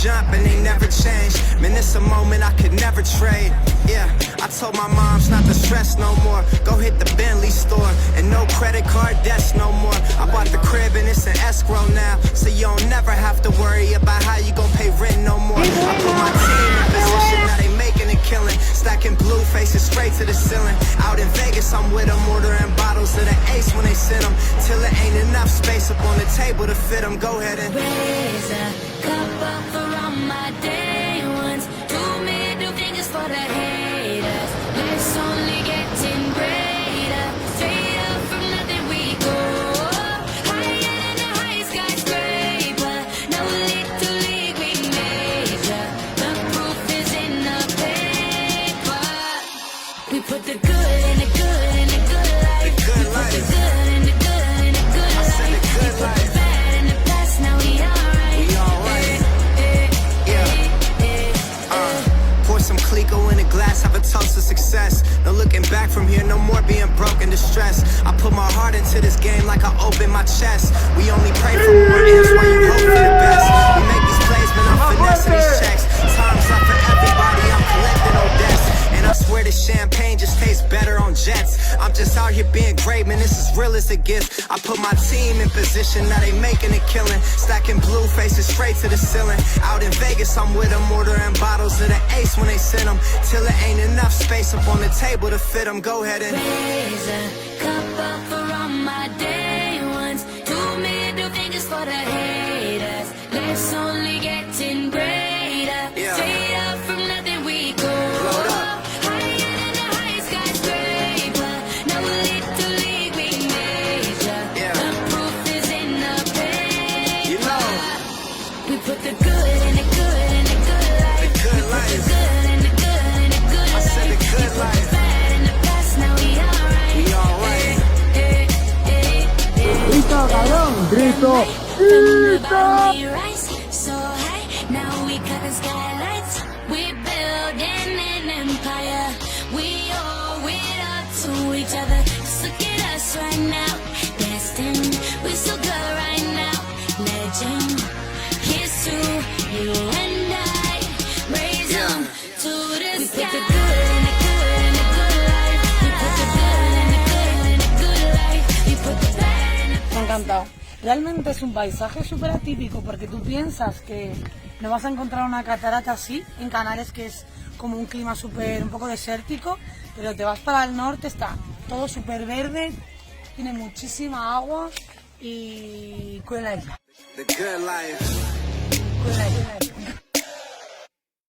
jump and they never change. Man, it's a moment I could never trade. Yeah, I told my moms not to stress no more. Go hit the Bentley store and no credit card debts no more. I bought the crib and it's an escrow now, so you don't never have to worry about how you gon' pay rent no more. I put my team in position, now they making a killing. Stacking blue faces straight to the ceiling. Out in Vegas, I'm with them, ordering bottles of the Ace when they send them, till it ain't enough space up on the table to fit them. Go ahead and raise a cup up for all my day ones. 2 middle fingers for the haters. Life's only getting greater. Straight up from nothing we go. Higher than the highest skyscraper. No little league we major. The proof is in the paper. We put the good in the good in the good life. The good We put life. the good in the good in the good I said the life. good We put life. the bad in the past, now we alright. We alright. Pour some Clico in a glass, have a toast to success. No looking back from here, no more being broke and distressed. I put my heart into this game like I open my chest. We only pray for more ends while you hope for the best. We make these plays, man, I'm finessing these checks. Time's up for everybody, I'm collecting no debts. And I swear this champagne just tastes better on jets. I'm just out here being great, man, this is real as it gets. I put my team in position, now they making a killing. Stacking blue faces straight to the ceiling. Out in Vegas, I'm with them, ordering bottles of the Ace when they send them, till it ain't enough space up on the table to fit them. Go ahead and raise a cup up for all my day ones. 2 middle fingers for the haters. Life's only getting greater. Yeah. Straight up from nothing we go. Load up. Higher than the highest skyscraper. No little league we major. Yeah. The proof is in the paper. You know. We put the good in the good in the good life. The good We put life. the good in the good in the good I said the life. good We put life. the bad in the past, now we alright. We alright. Grito, cabrón, grito. From the bottom we rise so high, now we cut the skylights. We building an empire. We owe it up to each other. Just look at us right now, destined. We so good right now, legend. Here's to you and I. Raise them to the sky. We put the good in the good in the good life. We put the good in the good in the good life. We put the bad in the Me ha encantado. Realmente es un paisaje súper atípico porque tú piensas que no vas a encontrar una catarata así en Canarias, que es como un clima súper, un poco desértico, pero te vas para el norte, está todo súper verde, tiene muchísima agua y cuela isla. The good life. Cuela isla.